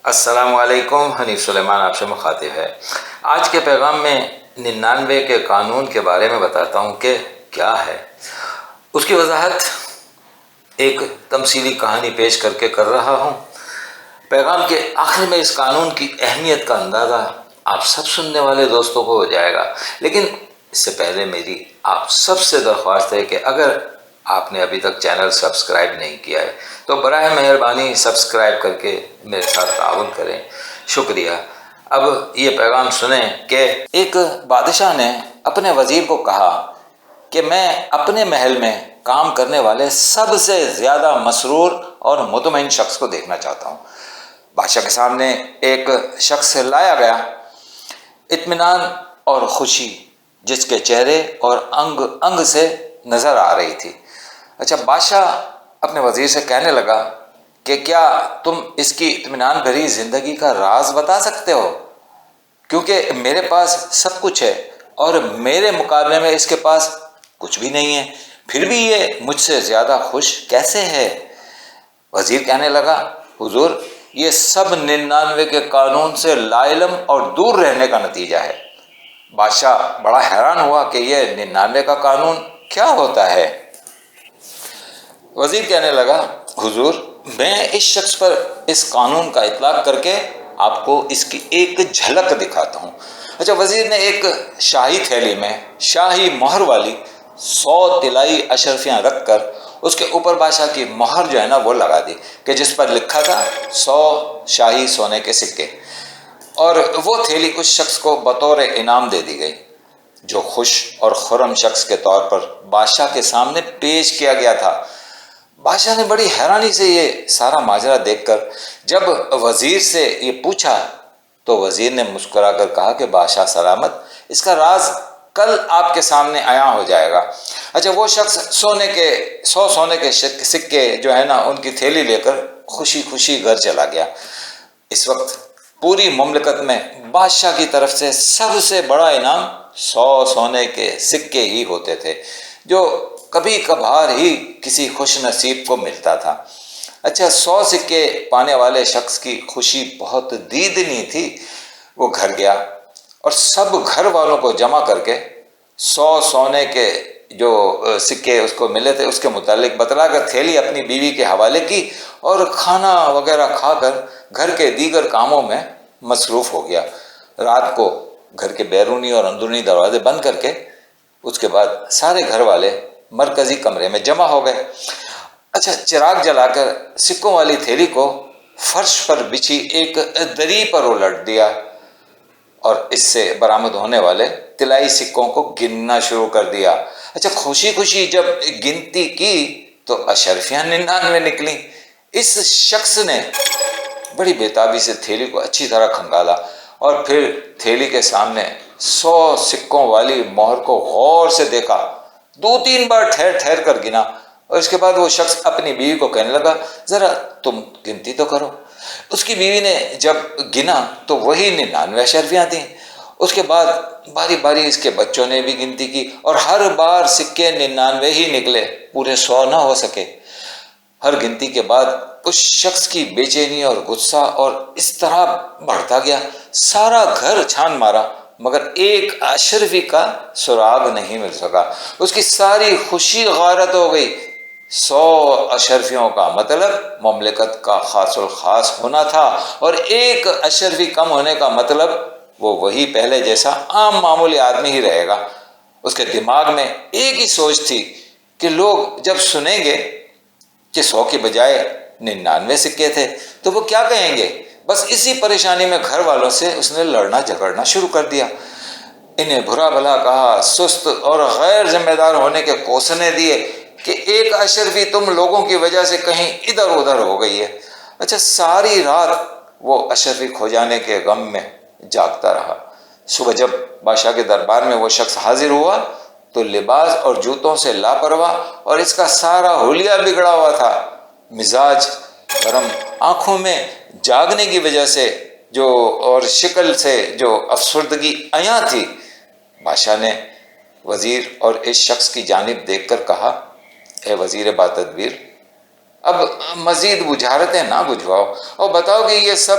السلام علیکم، حنیف سلیمان آپ سے مخاطب ہے۔ آج کے پیغام میں 99 کے قانون کے بارے میں بتاتا ہوں کہ کیا ہے۔ اس کی وضاحت ایک تمثیلی کہانی پیش کر کے کر رہا ہوں۔ پیغام کے آخر میں اس قانون کی اہمیت کا اندازہ آپ سب سننے والے دوستوں کو ہو جائے گا، لیکن اس سے پہلے میری آپ سب سے درخواست ہے کہ اگر آپ نے ابھی تک چینل سبسکرائب نہیں کیا ہے تو براہ مہربانی سبسکرائب کر کے میرے ساتھ تعاون کریں، شکریہ۔ اب یہ پیغام سنیں کہ ایک بادشاہ نے اپنے وزیر کو کہا کہ میں اپنے محل میں کام کرنے والے سب سے زیادہ مسرور اور مطمئن شخص کو دیکھنا چاہتا ہوں۔ بادشاہ کے سامنے ایک شخص لایا گیا، اطمینان اور خوشی جس کے چہرے اور انگ انگ سے نظر آ رہی تھی۔ اچھا، بادشاہ اپنے وزیر سے کہنے لگا کہ کیا تم اس کی اطمینان بھری زندگی کا راز بتا سکتے ہو؟ کیونکہ میرے پاس سب کچھ ہے اور میرے مقابلے میں اس کے پاس کچھ بھی نہیں ہے، پھر بھی یہ مجھ سے زیادہ خوش کیسے ہے؟ وزیر کہنے لگا، حضور، یہ سب 99 کے قانون سے لا علم اور دور رہنے کا نتیجہ ہے۔ بادشاہ بڑا حیران ہوا کہ یہ 99 کا قانون کیا ہوتا ہے؟ وزیر کہنے لگا، حضور، میں اس شخص پر اس قانون کا اطلاق کر کے آپ کو اس کی ایک جھلک دکھاتا ہوں۔ اچھا، وزیر نے ایک شاہی تھیلی میں شاہی مہر والی 100 طلائی اشرفیاں رکھ کر اس کے اوپر بادشاہ کی مہر جو ہے نا وہ لگا دی کہ جس پر لکھا تھا 100 شاہی سونے کے سکے، اور وہ تھیلی اس شخص کو بطور انعام دے دی گئی جو خوش اور خرم شخص کے طور پر بادشاہ کے سامنے پیش کیا گیا تھا۔ بادشاہ نے بڑی حیرانی سے یہ سارا ماجرا دیکھ کر جب وزیر سے یہ پوچھا تو وزیر نے مسکرا کر کہا کہ بادشاہ سلامت، اس کا راز کل آپ کے سامنے عیاں ہو جائے گا۔ اچھا، وہ شخص 100 سونے کے سکے جو ہے نا ان کی تھیلی لے کر خوشی خوشی گھر چلا گیا۔ اس وقت پوری مملکت میں بادشاہ کی طرف سے سب سے بڑا انعام 100 سونے کے سکے ہی ہوتے تھے، جو کبھی کبھار ہی کسی خوش نصیب کو ملتا تھا۔ اچھا، 100 سکے پانے والے شخص کی خوشی بہت دیدنی تھی۔ وہ گھر گیا اور سب گھر والوں کو جمع کر کے 100 سونے کے جو سکے اس کو ملے تھے اس کے متعلق بتلا کر تھیلی اپنی بیوی کے حوالے کی اور کھانا وغیرہ کھا کر گھر کے دیگر کاموں میں مصروف ہو گیا۔ رات کو گھر کے بیرونی اور اندرونی دروازے بند کر کے اس کے بعد سارے گھر والے مرکزی کمرے میں جمع ہو گئے۔ اچھا، چراغ جلا کر سکوں والی تھیلی کو فرش پر بچھی ایک دری پر الٹ دیا اور اس سے برآمد ہونے والے طلائی سکوں کو گننا شروع کر دیا۔ اچھا، خوشی خوشی جب گنتی کی تو اشرفیاں 99 نکلیں۔ اس شخص نے بڑی بےتابی سے تھیلی کو اچھی طرح کھنگالا اور پھر تھیلی کے سامنے 100 سکوں والی مہر کو غور سے دیکھا، 2-3 بار ٹھہر ٹھہر کر گنا، اور اس کے بعد وہ شخص اپنی بیوی کو کہنے لگا، ذرا تم گنتی تو کرو۔ اس کی بیوی نے جب گنا تو وہی 99 اشرفیاں تھیں۔ اس کے بعد باری باری اس کے بچوں نے بھی گنتی کی اور ہر بار سکے 99 ہی نکلے، پورے 100 نہ ہو سکے۔ ہر گنتی کے بعد اس شخص کی بے چینی اور غصہ اور اس طرح بڑھتا گیا، سارا گھر چھان مارا مگر ایک اشرفی کا سراغ نہیں مل سکا۔ اس کی ساری خوشی غارت ہو گئی۔ 100 اشرفیوں کا مطلب مملکت کا خاص الخاص ہونا تھا، اور ایک اشرفی کم ہونے کا مطلب وہ وہی پہلے جیسا عام معمولی آدمی ہی رہے گا۔ اس کے دماغ میں ایک ہی سوچ تھی کہ لوگ جب سنیں گے کہ 100 کے بجائے 99 سکے تھے تو وہ کیا کہیں گے۔ بس اسی پریشانی میں گھر والوں سے اس نے لڑنا جھگڑنا شروع کر دیا، انہیں برا بھلا کہا، سست اور غیر ذمہ دار ہونے کے کوسنے دیے کہ ایک اشرفی تم لوگوں کی وجہ سے کہیں ادھر ادھر ہو گئی ہے۔ اچھا، ساری رات وہ اشرفی کھو جانے کے غم میں جاگتا رہا۔ صبح جب بادشاہ کے دربار میں وہ شخص حاضر ہوا تو لباس اور جوتوں سے لاپرواہ اور اس کا سارا حلیہ بگڑا ہوا تھا، مزاج گرم، آنکھوں میں جاگنے کی وجہ سے جو اور شکل سے جو افسردگی عیاں تھی۔ بادشاہ نے وزیر اور اس شخص کی جانب دیکھ کر کہا، اے وزیر با تدبیر، اب مزید بجھارتیں نہ بجھواؤ اور بتاؤ کہ یہ سب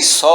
100